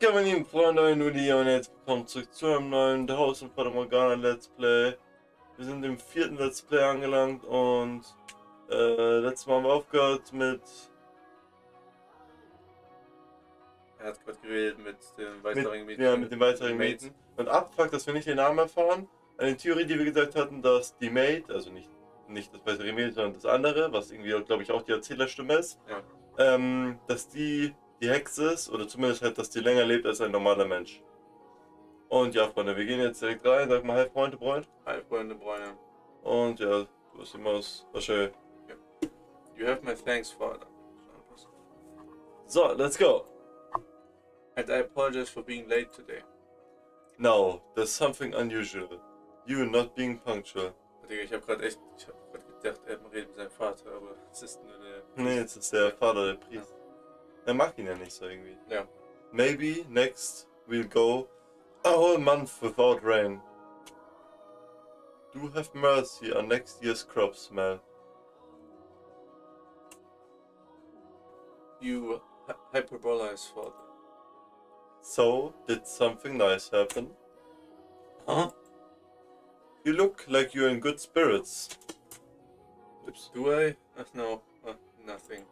Ja, meine lieben Freunde und Uli, und jetzt willkommen zurück zu einem neuen Haus und Fata Morgana Let's Play. Wir sind im 4. Let's Play angelangt und letztes Mal haben wir aufgehört mit... Er hat gerade geredet mit den weiteren Mädchen. Ja, mit den weiteren Mädchen. Und Abfuck, dass wir nicht den Namen erfahren. Eine Theorie, die wir gesagt hatten, dass die Maid, also nicht das weitere Mädchen, sondern das andere, was irgendwie, glaube ich, auch die Erzählerstimme ist, Ja. dass die Hexe ist, oder zumindest halt, dass die länger lebt als ein normaler Mensch. Und ja, Freunde, wir gehen jetzt direkt rein. Sag mal, hi Freunde, Freund. Hi Freunde, Bräune. Und ja, du hast immer was schön. Yeah. You have my thanks, Father. So, let's go. And I apologize for being late today. Now, there's something unusual. You not being punctual. Digga, ich hab grad gedacht, er redet mit seinem Vater, aber es ist nur der... Nee, jetzt ist der Vater der Priester. Ja. Er mag ihn ja nicht so irgendwie. Ja. Maybe next we'll go a whole month without rain. Do have mercy on next year's crops, Mel. You hyperbolize, Father. So, did something nice happen? Huh? You look like you're in good spirits. Oops. Do I? No, nothing.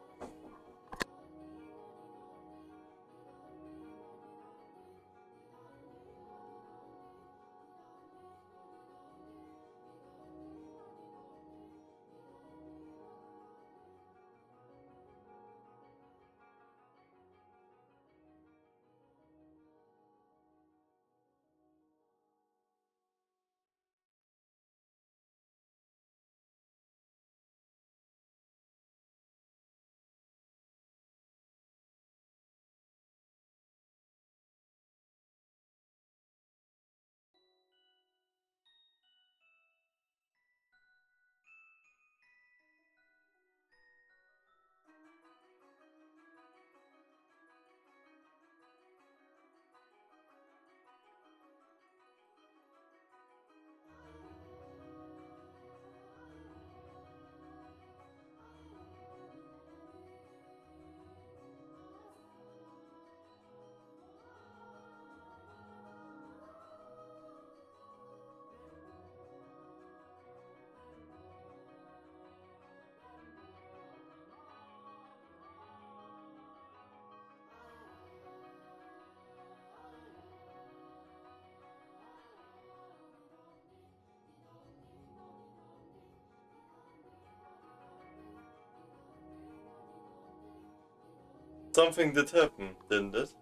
Something did happen, didn't it?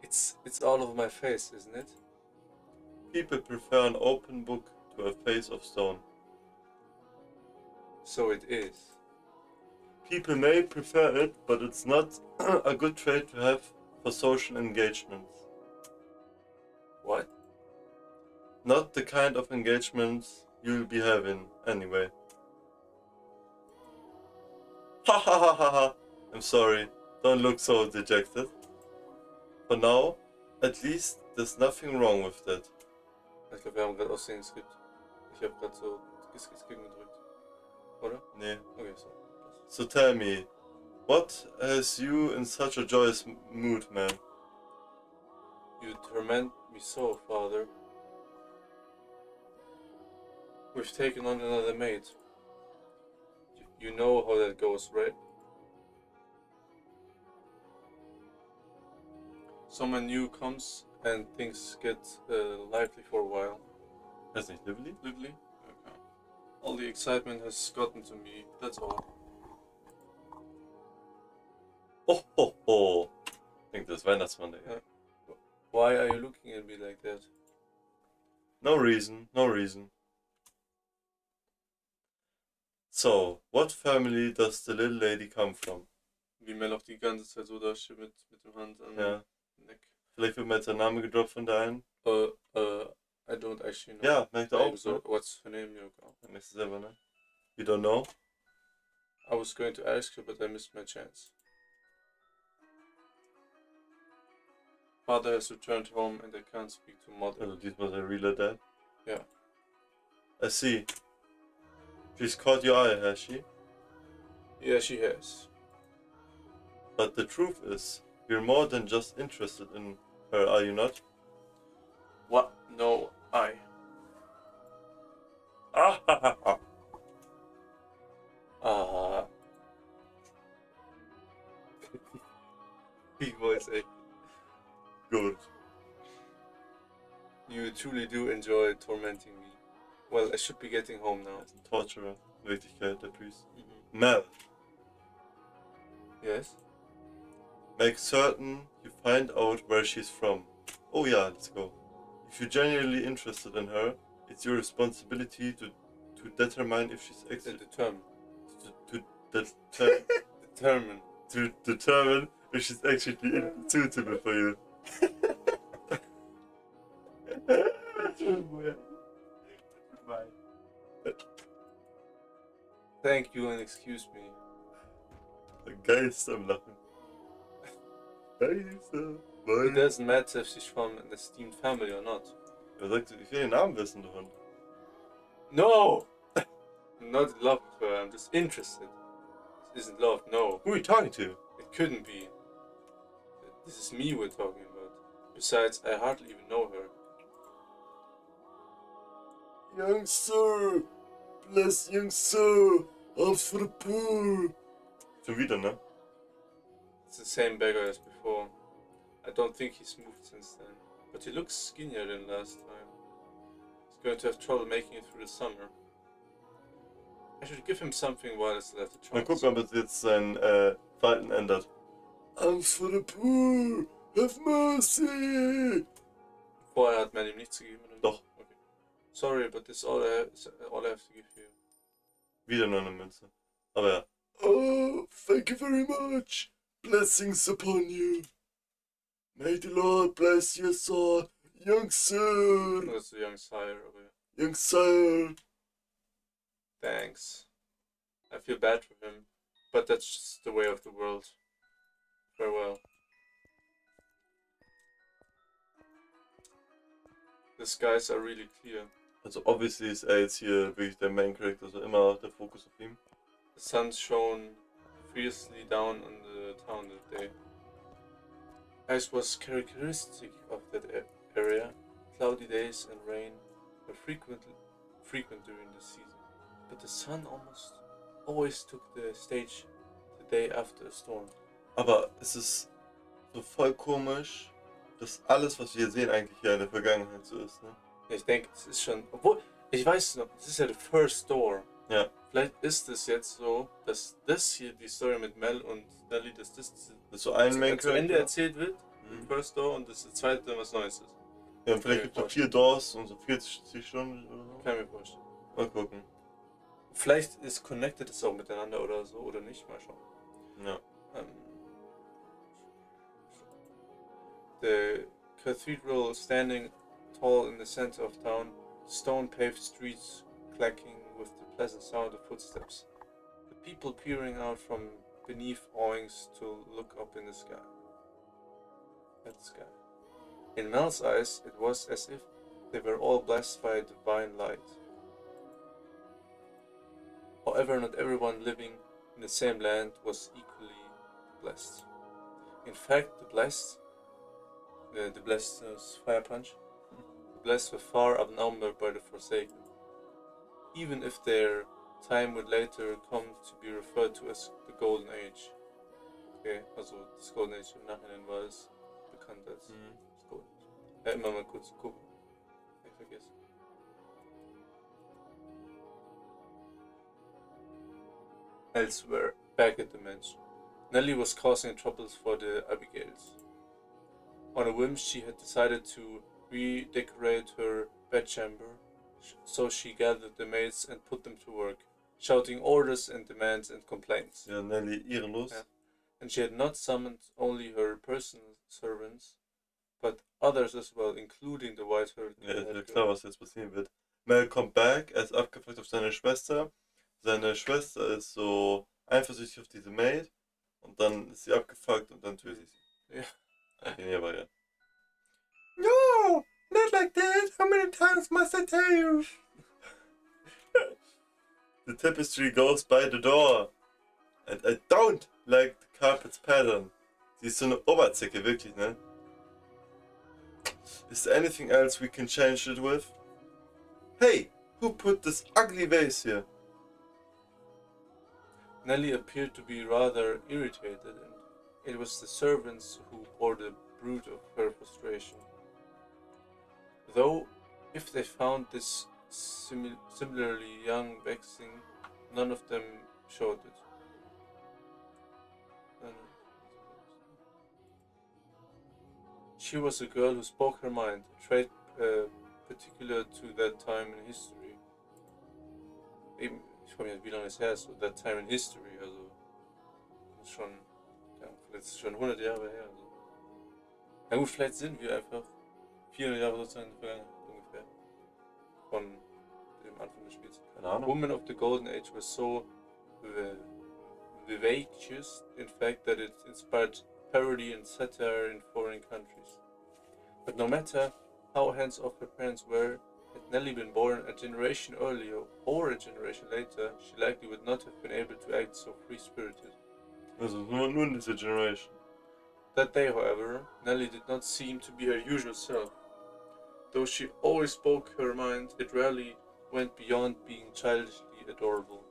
It's all over my face, isn't it? People prefer an open book to a face of stone. So it is. People may prefer it, but it's not a good trait to have for social engagements. What? Not the kind of engagements you'll be having, anyway. Ha ha ha ha ha! I'm sorry, don't look so dejected. For now, at least, there's nothing wrong with that. Ich glaube, wir haben gerade aussehen geskippt. Ich habe gerade so skippen gedrückt. Oder? Nee. Okay, so. So tell me, what has you in such a joyous mood, man? You torment me so, Father. We've taken on another maid. You know how that goes, right? Someone new comes and things get lively for a while. Heißt nicht lively? Lively? Okay. All the excitement has gotten to me, that's all. Oh ho ho! Ich denke, das ist Weihnachtsmann, ey. Ja. Why are you looking at me like that? No reason, no reason. So, what family does the little lady come from? Wie Mel auch die ganze Zeit so da steht mit dem Hand an Ja. Neck. Vielleicht wird mir jetzt der Name gedroppt von der einen. I don't actually know. Ja, merkt ihr auch, So, ne? what's her name, Yoko? Dann merkst du selber, ne? You don't know? I was going to ask you, but I missed my chance. Father has returned home and I can't speak to mother. Also diesmal der realer Dad? Yeah. I see. She's caught your eye, has she? Yeah, she has. But the truth is, You're more than just interested in her, are you not? What? No, I. Ah ha ha ha. Big voice acting. Good. You truly do enjoy tormenting me. Well, I should be getting home now. Er ist ein Torturer. In Wirklichkeit, der Priest. Mhm. Mel, Yes? make certain you find out where she's from. Oh yeah, let's go. If you're genuinely interested in her, it's your responsibility to determine if she's actually Determine. determine to determine if she's actually suitable for you. Thank you and excuse me. Geist am Lachen. Geister. It doesn't matter if she's from an esteemed family or not. Er sagt, ich will den Namen wissen, du Hund. No! I'm not in love with her, I'm just interested. This isn't love, no. Who are you talking to? It couldn't be. This is me we're talking about. Besides, I hardly even know her. Young sir, bless young sir, arms for the poor. Schon wieder, ne? It's the same beggar as before. I don't think he's moved since then. But he looks skinnier than last time. He's going to have trouble making it through the summer. I should give him something while I still have the chance. Mal gucken, ob es jetzt sein Verhalten ändert. Arms for the poor, have mercy. Vorher hat man ihm nichts gegeben. Oder? Doch. Okay. Sorry, but this is all I have to give you. Wieder nur eine Münze. Aber ja. Oh, thank you very much. Blessings upon you. May the Lord bless your soul, young sir. That's a young sire over here. Young sire. Thanks. I feel bad for him, but that's just the way of the world. Farewell. The skies are really clear. Also obviously ist er jetzt hier wirklich der Main Character, also immer der Fokus auf ihm. The sun shone fiercely down on the town that day. As was characteristic of that area, cloudy days and rain were frequent during the season. But the sun almost always took the stage the day after a storm. Aber es ist so voll komisch, dass alles, was wir hier sehen, eigentlich hier in der Vergangenheit so ist, ne? Ich denke, es ist schon. Obwohl, ich weiß noch, das ist ja the first door. Ja. Vielleicht ist es jetzt so, dass das hier die Story mit Mel und Nellie, dass das Das ist so ein Main zu Ende Character. erzählt wird, First Door, und das zweite was Neues ist. Ja, und vielleicht gibt es noch 4 Doors und so 40 Stunden oder so. Kann ich mir vorstellen. Mal gucken. Vielleicht ist connected es auch miteinander oder so, oder nicht, mal schauen. Ja. The cathedral standing tall in the center of town, stone-paved streets clacking with the pleasant sound of footsteps. The people peering out from beneath awnings to look up in the sky. At the sky. In Mel's eyes, it was as if they were all blessed by a divine light. However, not everyone living in the same land was equally blessed. In fact, the blessed fire punch, the blessed were far outnumbered by the forsaken. Even if their time would later come to be referred to as the Golden Age. Okay, also das Golden Age im Nachhinein war es bekannt als das Golden Age. Ja, immer mal kurz gucken. Ich vergesse. Elsewhere, back at the mansion, Nellie was causing troubles for the Abigails. On a whim, she had decided to redecorate her bedchamber, so she gathered the maids and put them to work, shouting orders and demands and complaints. Ja, Nelly ehrenlos. Yeah. And she had not summoned only her personal servants, but others as well, including the white-haired Ja, ist ja klar, was jetzt passieren wird. Mel kommt back, er ist abgefuckt auf seine Schwester. Seine Schwester ist so eifersüchtig auf diese Maid. Und dann ist sie abgefuckt und dann tötet sie. Ja. Okay, aber ja. No! Not like that! How many times must I tell you? The tapestry goes by the door. And I don't like the carpet's pattern. Sie ist so eine Oberzicke, wirklich, ne? Is there anything else we can change it with? Hey, who put this ugly vase here? Nellie appeared to be rather irritated, and it was the servants who bore the brunt of her frustration. Though, if they found this similarly young vexing, none of them showed it. She was a girl who spoke her mind, a trait particular to that time in history. Eben, ich frage mich, wie lange es her ist, so that time in history, also das ist schon, ja, vielleicht ist es schon 100 Jahre her. Also. Ja gut, vielleicht sind wir einfach 400 Jahre sozusagen in der Vergangenheit ungefähr von dem Anfang des Spiels. Keine Ahnung. Women of the Golden Age were so vivacious, in fact, that it inspired parody and satire in foreign countries. But no matter how hands-off her parents were, had Nellie been born a generation earlier or a generation later, she likely would not have been able to act so free-spirited. Also nur in dieser Generation. That day, however, Nellie did not seem to be her usual self. Though she always spoke her mind, it rarely went beyond being childishly adorable.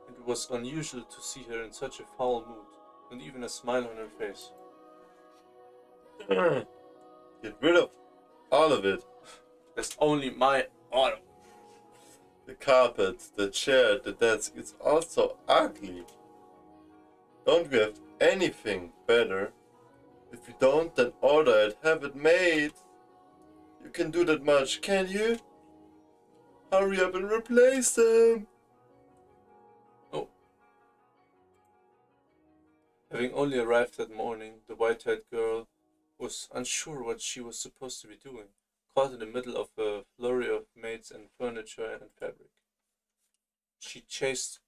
It was unusual to see her in such a foul mood, not even a smile on her face. Get rid of all of it. That's only my auto. The carpet, the chair, the desk, it's all so ugly. Don't we have anything better? If you don't, then order it, have it made. You can do that much, can you? Hurry up and replace them. Oh. Having only arrived that morning, the white-haired girl was unsure what she was supposed to be doing, caught in the middle of a flurry of maids and furniture and fabric. She chased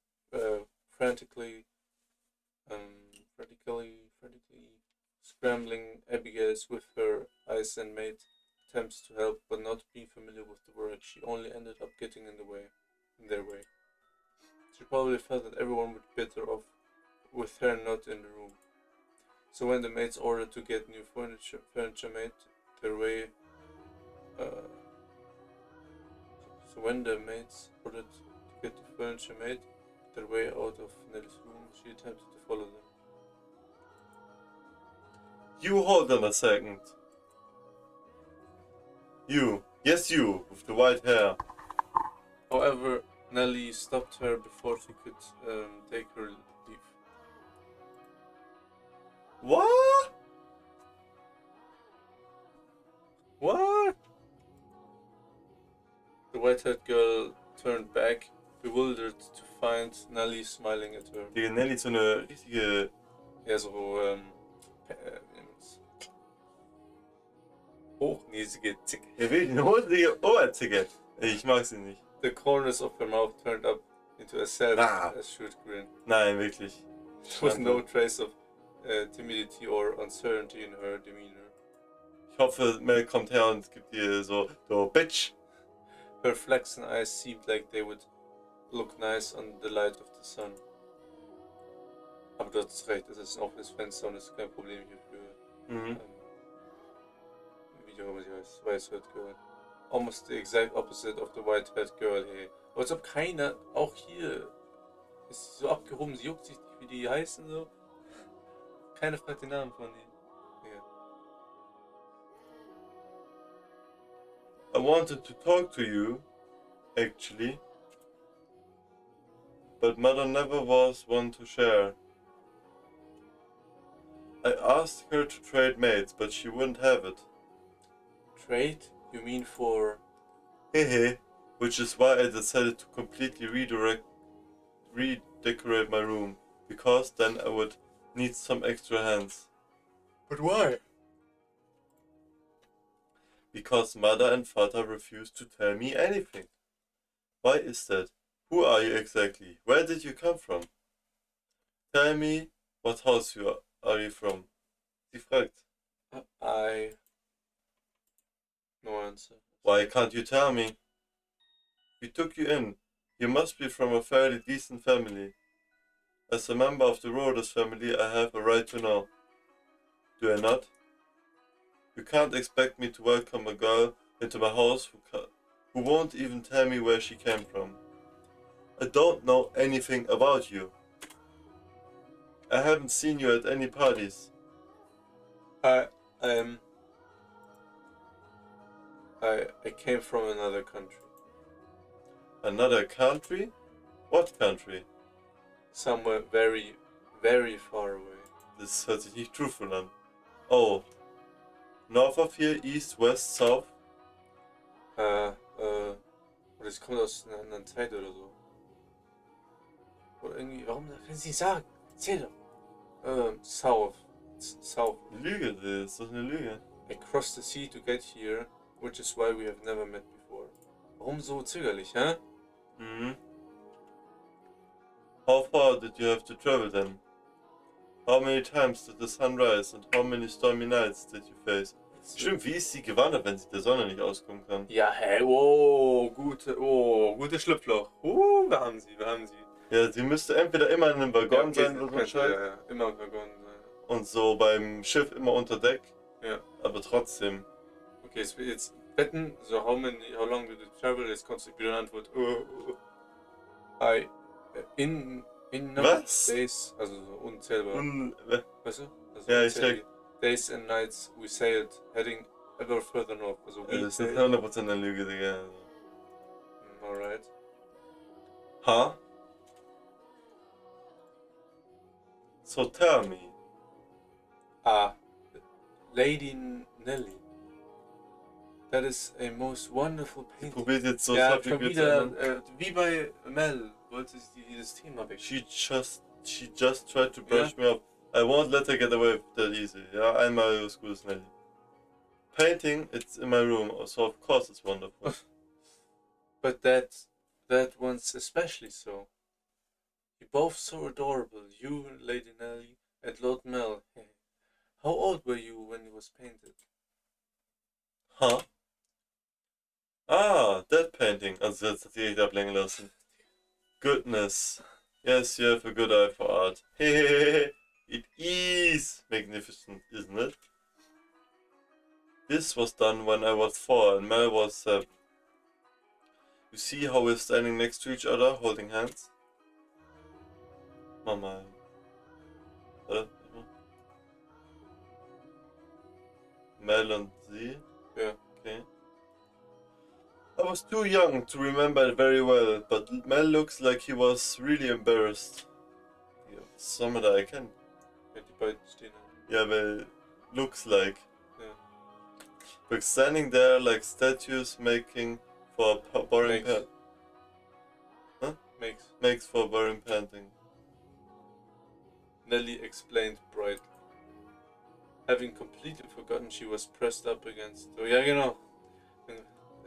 frantically, scrambling Abigail's with her eyes and made attempts to help, but not being familiar with the work, she only ended up getting in their way. She probably felt that everyone would be better off with her not in the room. So when the maids ordered to get new furniture made, their way. Out of Nellie's room, she attempted to follow them. You hold on a second. You. Yes, you, with the white hair. However, Nellie stopped her before she could take her leave. What? What? The white-haired girl turned back, bewildered to find Nellie smiling at her. Die Nelly ist so eine richtige... Ja, so, hochnäsige Zicke. Er will eine hohe Oberzicke. Ich mag sie nicht. The corners of her mouth turned up into a self-assured grin. Nein, wirklich. There was no trace of timidity or uncertainty in her demeanor. Ich hoffe, Mel kommt her und gibt ihr so Bitch. Her flaxen eyes seemed like they would look nice under the light of the sun. Aber du hast recht, es ist ein offenes Fenster und es ist kein Problem hier für wie auch immer sie heißt, Weißhaired Girl. Almost the exact opposite of the white-haired girl here. Aber als ob keiner, auch hier, ist so abgehoben, sie juckt sich nicht, wie die heißen so. Keiner fragt den Namen von denen. Ja. I wanted to talk to you, actually. But Mother never was one to share. I asked her to trade maids, but she wouldn't have it. Trade? You mean for... Hehe. Which is why I decided to completely redecorate my room. Because then I would need some extra hands. But why? Because Mother and Fata refused to tell me anything. Why is that? Who are you exactly? Where did you come from? Tell me, what house are you from? Sie fragt. No answer. Why can't you tell me? We took you in. You must be from a fairly decent family. As a member of the Rhodes family, I have a right to know. Do I not? You can't expect me to welcome a girl into my house who won't even tell me where she came from. I don't know anything about you. I haven't seen you at any parties. I came from another country. Another country? What country? Somewhere very, very far away. Das hört sich nicht truthful an. Oh. North of here, east, west, south? Oder es kommt aus einer anderen Zeit oder so. Oder irgendwie, warum kann sie sagen? Erzähl doch. South. South. Lüge, das ist doch eine Lüge. I crossed the sea to get here, which is why we have never met before. Warum so zögerlich, hä? Mhm. How far did you have to travel then? How many times did the sun rise and how many stormy nights did you face? Stimmt, wie ist sie gewandert, wenn sie der Sonne nicht auskommen kann? Ja, hä? Oh, gute Schlupfloch. Wir haben sie. Ja, sie müsste entweder immer in einem Waggon sein oder so ein Scheiß. Ja, immer im Waggon sein. Und so beim Schiff immer unter Deck. Ja. Aber trotzdem. Okay, jetzt wetten, so how long did it travel? Jetzt kommt wieder eine Antwort. In number of Was? days, also so unzählbar. Weißt du? Also Ja, ich unzählige Days and nights we sailed, heading ever further north. Also das ist nicht 100% eine Lüge, Digga. Alright. Huh? So tell me. Lady Nellie. That is a most wonderful Sie painting. probiert jetzt so Ja, Subject schon wieder, wie bei Mel, wollte sie das Thema weg. She just tried to brush me off. I won't let her get away with that easy. Ja, einmal was Gutes, Nelly. Painting, it's in my room, so of course it's wonderful. But that one's especially so. You're both so adorable, you, Lady Nellie, and Lord Mel. How old were you when it was painted? Huh? Ah, that painting. Also jetzt hat sie echt ablenken lassen. Goodness. Yes, you have a good eye for art. Hehehehe. It is magnificent, isn't it? This was done when I was 4 and Mel was 7. You see how we're standing next to each other, holding hands? Mama. Mel und sie? Yeah. Okay. I was too young to remember it very well, but Mel looks like he was really embarrassed. Ja, was soll man da erkennen? Ja, die beiden stehen da. Ja, weil looks like. Yeah. We're standing there like statues making for a boring Makes for a boring painting. Nellie explained brightly. Having completely forgotten she was pressed up against... Oh yeah, genau.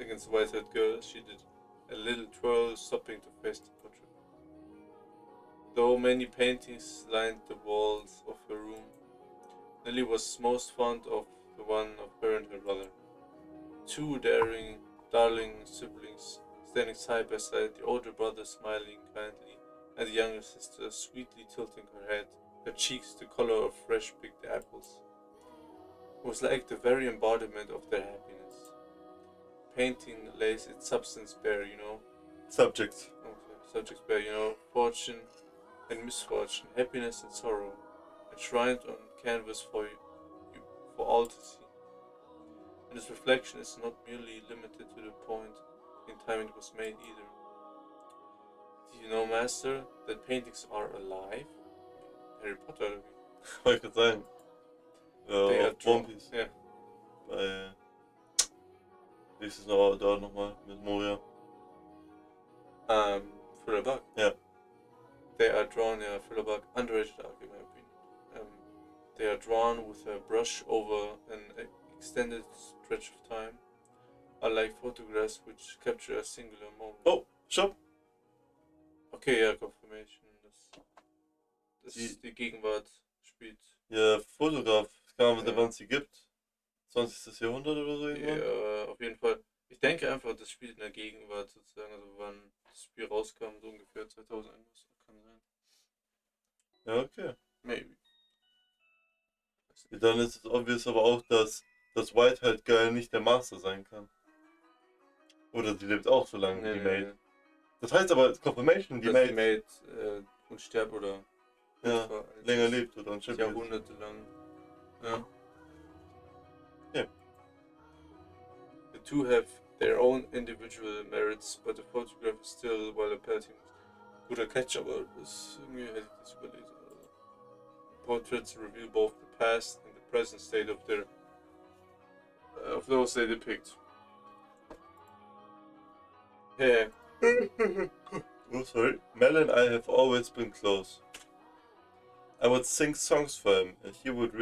Against the white-haired girl, she did a little twirl, stopping to face the portrait. Though many paintings lined the walls of her room, Nellie was most fond of the one of her and her brother. Two daring, darling siblings standing side by side, the older brother smiling kindly, and the younger sister sweetly tilting her head, her cheeks the color of fresh picked apples. It was like the very embodiment of their happiness. Painting lays its substance bare, you know. Subject. Subjects bare, you know. Fortune and misfortune, happiness and sorrow, enshrined on canvas for all to see. And its reflection is not merely limited to the point in time it was made either. Do you know, Master, that paintings are alive? Harry Potter. Wollte ich gerade sagen. They are Auf One Piece. Yeah. Bei. Wie ist es noch dort nochmal mit Moria? Thriller Bug. Yeah. They are drawn, Thriller Bug, underrated arc in my opinion. They are drawn with a brush over an extended stretch of time, unlike photographs which capture a singular moment. Oh, stopp! Okay, ja, Confirmation. Das die Gegenwart spielt. Ja, Fotograf. Keine Ahnung, wann es sie gibt. 20. Jahrhundert oder so irgendwann? Ja, auf jeden Fall. Ich denke einfach, das spielt in der Gegenwart sozusagen, also wann das Spiel rauskam, so ungefähr 2000 irgendwas, kann sein. Ja, okay. Maybe. Dann ist es obvious aber auch, dass das White-Haired Girl nicht der Master sein kann. Oder sie lebt auch so lange wie die Maid. Das heißt aber, Confirmation, die dass Maid, die Maid unsterblich oder ja, war, länger lebt oder unsterblich ist. jahrhundertelang. Ja. Ja. The two have their own individual merits, but the photograph is still, while a painting guter Catch, aber das irgendwie hätte ich das überlesen. Also. Portraits reveal both the past and the present state of their of those they depict. Yeah. Oh, sorry. Mel and I have always been close. I would sing songs for him, and he would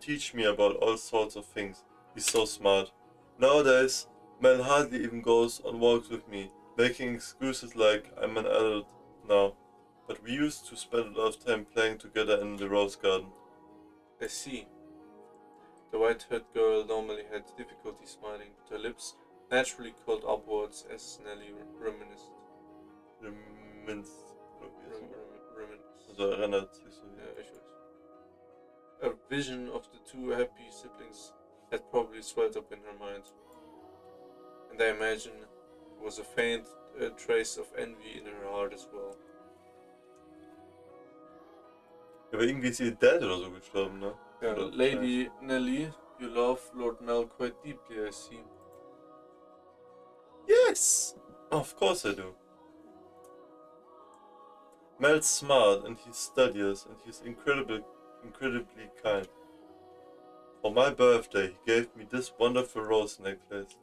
teach me about all sorts of things. He's so smart. Nowadays, Mel hardly even goes on walks with me, making excuses like I'm an adult now. But we used to spend a lot of time playing together in the rose garden. I see. The white-haired girl normally had difficulty smiling, but her lips naturally curled upwards as Nellie reminisced. Also erinnert sich so. Ja, ich weiß. A vision of the two happy siblings had probably swelled up in her mind. And I imagine there was a faint trace of envy in her heart as well. Ja, aber irgendwie ist ihr Dad oder so gestorben, ne? Ja, Oder Lady Nellie, you love Lord Mel quite deeply, I see. Yes! Of course I do. Mel's smart and he's studious and he's incredibly kind. For my birthday, he gave me this wonderful rose necklace.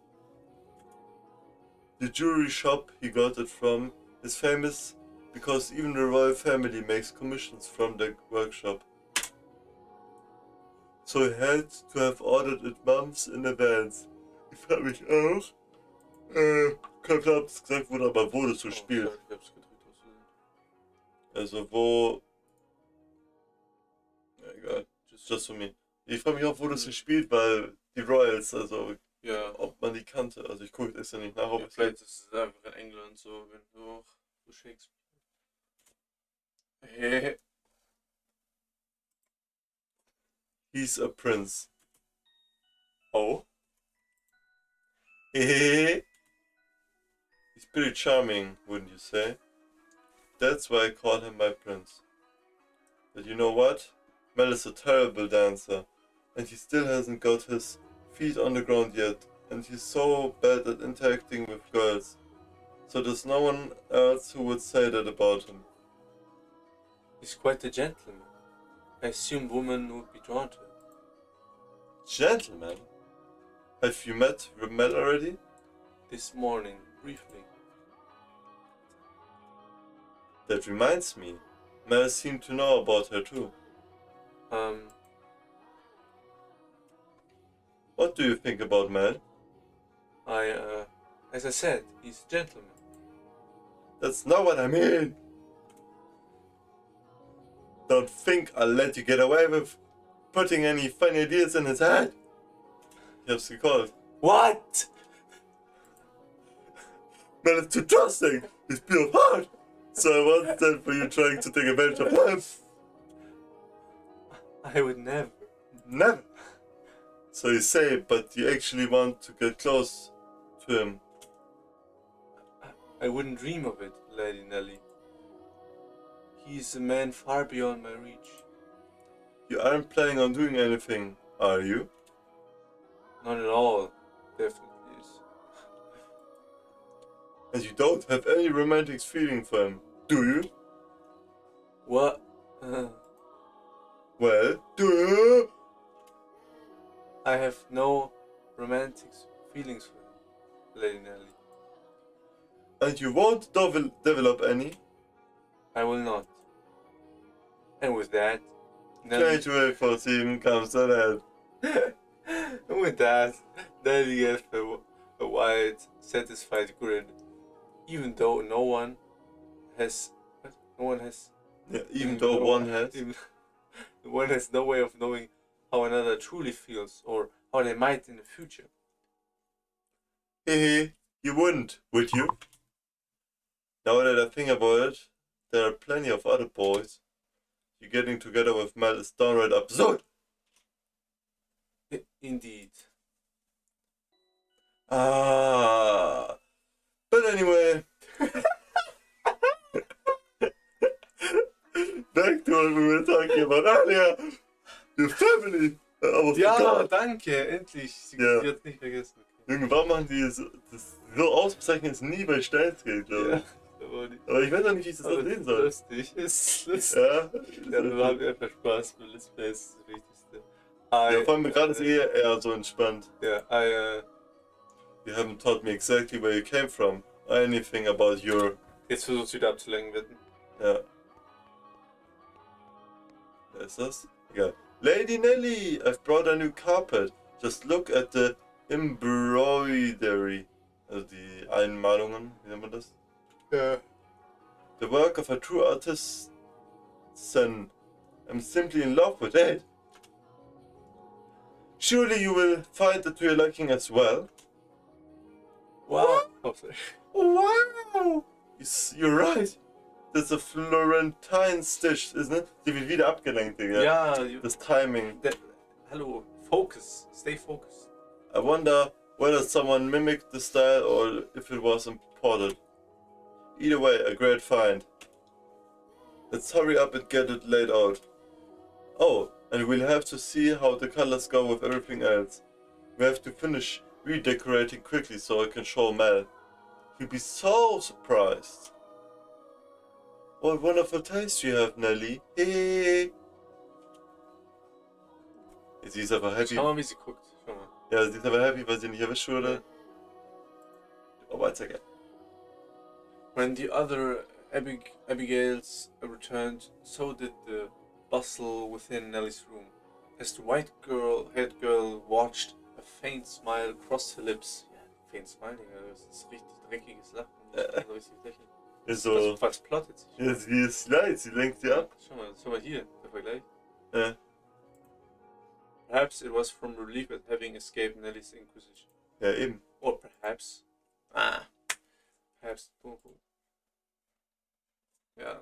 The jewelry shop he got it from is famous because even the royal family makes commissions from the workshop. So he had to have ordered it months in advance. Ich frage mich auch, kein Plan, ob es gesagt wurde, aber wo das so spielt. Sorry, ich hab's gedrückt aus Versehen. Also wo... Ja, egal. Just for me. Ich frage mich auch, wo das so spielt, weil die Royals, also Ja. ob man die kannte. Also ich gucke jetzt ja nicht nach, ob Ja, es vielleicht ist es einfach in England so, wenn du auch so Shakespeare. He's a prince. Oh? He's pretty charming, wouldn't you say? That's why I call him my prince. But you know what? Mel is a terrible dancer, and he still hasn't got his feet on the ground yet, and he's so bad at interacting with girls. So there's no one else who would say that about him. He's quite a gentleman. I assume women would be drawn to him. Gentleman? Have you met Mel already? This morning, briefly. That reminds me, Mel seemed to know about her too. What do you think about Mel? As I said, he's a gentleman. That's not what I mean! Don't think I'll let you get away with putting any funny ideas in his head. Ich hab's gecallt. What? Mel is too trusting! He's pure of heart! So I wasn't that for you trying to take advantage of him. I would never. Never! So you say, but you actually want to get close to him. I wouldn't dream of it, Lady Nellie. He's a man far beyond my reach. You aren't planning on doing anything, are you? Not at all. Definitely is. And you don't have any romantic feeling for him, do you? What? Well, do you? I have no romantic feelings for him, Lady Nellie. And you won't develop any? I will not. And with that, Nellie... 2847 comes to that. And with that, Nellie gave a wide, satisfied grin. Even though no one has... What? No one has... Yeah, even though one has. One has no way of knowing how another truly feels, or how they might in the future. Hehe, you wouldn't, would you? Now that I think about it, there are plenty of other boys. You getting together with Mel is downright absurd. Indeed. Ah. But anyway. Back to what we were talking about earlier. Your family. Ja, danke, endlich. Sie Ja. hat nicht vergessen. Junge, warum machen die das so auszeichnen, ist nie bei Steins geht, glaube ich. Aber ich weiß auch nicht, wie ich das aber sehen soll. Lustig, ist lustig. Ja, Ja, dann haben wir einfach Spaß mit Let's Play, das ist das Wichtigste. ja, vor allem gerade ist eher so entspannt. Ja, You haven't told me exactly where you came from. Anything about your... jetzt versucht wieder abzulenken, wetten. Ja. Wer ist das? Egal. Lady Nellie, I've brought a new carpet. Just look at the embroidery. Also die Einmalungen, wie nennt man das? Ja. The work of a true artisan. I'm simply in love with it. Surely you will find it to your liking as well. Wow. Oh, sorry. Wow! You're right. That's a Florentine stitch, isn't it? Die wird wieder abgelenkt, Digga. Ja, Das Timing. hallo, focus, stay focused. I wonder whether someone mimicked the style or if it was imported. Either way, a great find. Let's hurry up and get it laid out. Oh, and we'll have to see how the colors go with everything else. We have to finish redecorating quickly so I can show Mel. He'll be so surprised. What wonderful taste you have, Nelly. Hey. Sie ist aber happy. Schau mal, wie sie guckt. Schau mal. Ja, sie ist aber happy, weil sie nicht erwischt wurde. Oh, weiter. When the other Abigails returned, so did the bustle within Nellie's room. As the white-haired girl watched, a faint smile crossed her lips. Ja, faint smile, das ist richtig dreckiges Lachen. Also richtig lächeln. Ist so. Was plottet sich? Ja, sie ist leid, sie lenkt sie ab. Schau mal hier, der Vergleich. Ja. Perhaps it was from relief at having escaped Nellie's inquisition. Ja, eben. Or perhaps. Perhaps. Ja.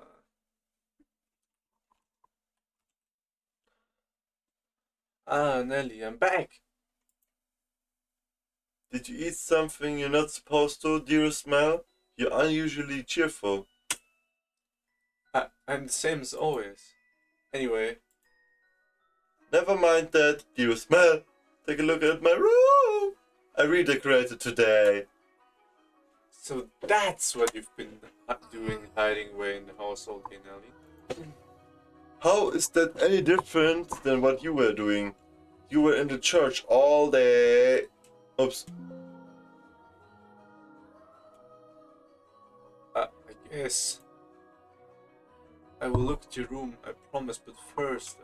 Nellie, I'm back. Did you eat something you're not supposed to, dearest Mel? You're unusually cheerful. I'm the same as always. Anyway. Never mind that, dearest Mel. Take a look at my room. I redecorated today. So that's what you've been doing, hiding away in the house all day, Nellie. How is that any different than what you were doing? You were in the church all day. Oops. I guess. I will look at your room, I promise, but first,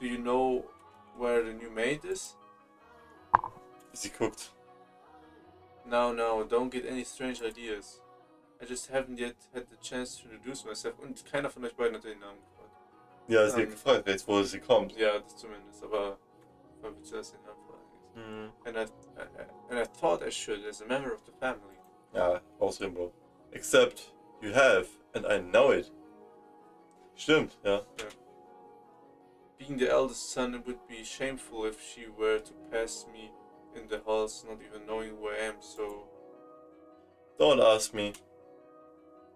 do you know where the new maid is? Sie guckt. No, don't get any strange ideas. I just haven't yet had the chance to introduce myself und keiner von euch beiden hat den Namen gefragt. Ja, sie hat gefragt, jetzt wo sie kommt. Ja, das zumindest, aber weil wir zuerst den Namen fragen. And I thought I should as a member of the family. Ja, Ausreden, Bro. Except you have, and I know it. Stimmt, ja. Being the eldest son, it would be shameful if she were to pass me in the halls, not even knowing who I am, so... Don't ask me.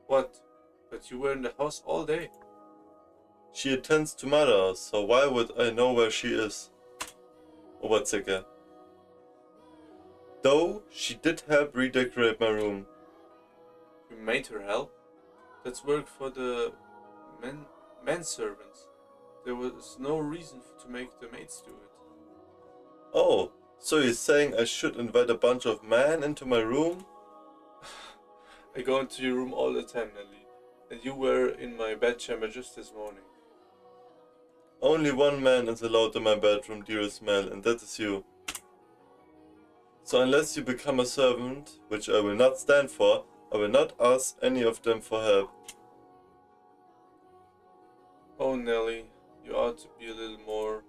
What? But you were in the house all day. She attends to mother, so why would I know where she is? Oberzicke. Though, she did help redecorate my room. You made her help? That's work for the manservants. There was no reason to make the maids do it. Oh, so you're saying I should invite a bunch of men into my room? I go into your room all the time, Nellie. And you were in my bedchamber just this morning. Only one man is allowed in my bedroom, dearest Mel, and that is you. So unless you become a servant, which I will not stand for, I will not ask any of them for help. Oh, Nellie, you ought to be a little more...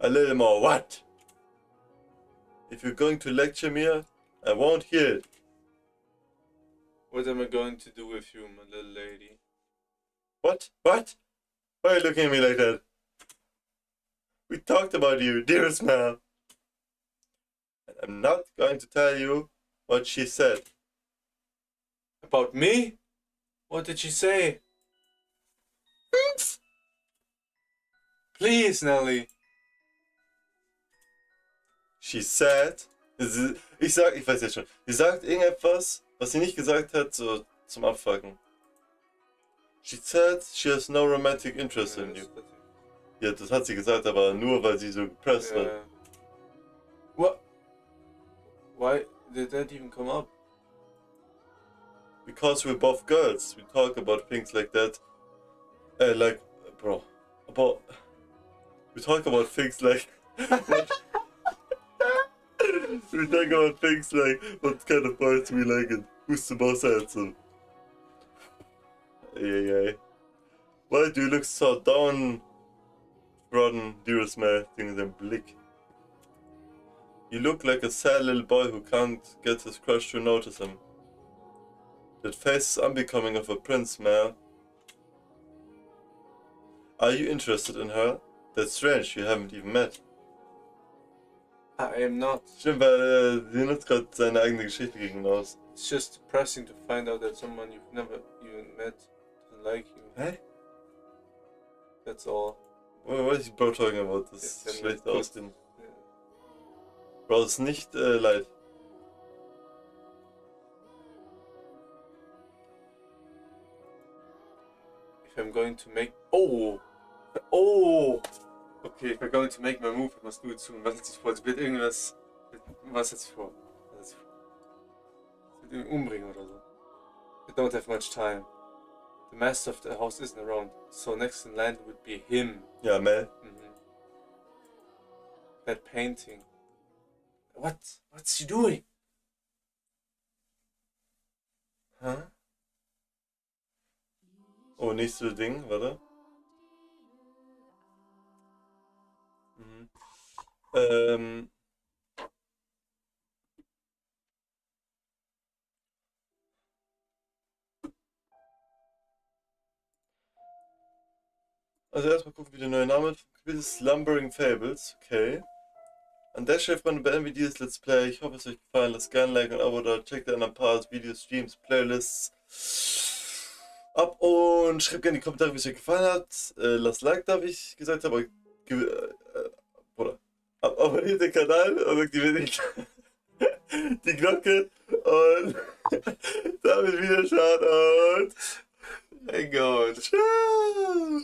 A little more what? If you're going to lecture me, I won't hear it. What am I going to do with you, my little lady? What? What? Why are you looking at me like that? We talked about you, dearest Mel. I'm not going to tell you what she said. About me? What did she say? Please, Nelly. She said, ich weiß jetzt schon, sie sagt irgendetwas, was sie nicht gesagt hat, so zum Abfucken. She said she has no romantic interest in you. Ja, das hat sie gesagt, aber nur weil sie so gepresst hat. What? Why did that even come up? Because we're both girls, we talk about things like that. We talk about things like. We talk about things like what kind of boys we like and who's the boss handsome. Ay. Why do you look so downtrodden, dearest man? Ding den Blick. You look like a sad little boy who can't get his crush to notice him. That face is unbecoming of a prince, man. Are you interested in her? That's strange, you haven't even met. I am not. Stimmt, weil sie nutzt gerade seine eigene Geschichte gegen ihn aus. It's just depressing to find out that someone you've never even met doesn't like you. Hä? That's all. What is bro talking about? Das Yes, ist schlecht gut. ausgehen. Bro, das ist nicht leid. If I'm going to make... Okay, if I'm going to make my move, I must do it soon. Was hat sich vor? Es wird irgendwas... Was hat sich vor? Es wird irgendwie umbringen oder so. I don't have much time. The master of the house isn't around, so next in line would be him. Ja, Mel. That painting. What's she doing? Huh? Oh, nächste Ding, warte. Also erstmal gucken, wie der neue Name ist. Slumbering Fables, okay. An der Stelle, Freunde, beenden wir dieses Let's Play. Ich hoffe, es hat euch gefallen. Lasst gerne ein Like und ein Abo da. Checkt in ein paar Videos, Streams, Playlists ab und schreibt gerne in die Kommentare, wie es euch gefallen hat. Lasst Like da, wie ich gesagt habe. Abonniert den Kanal und aktiviert die Glocke und damit wieder schaut und Hey God. ciao!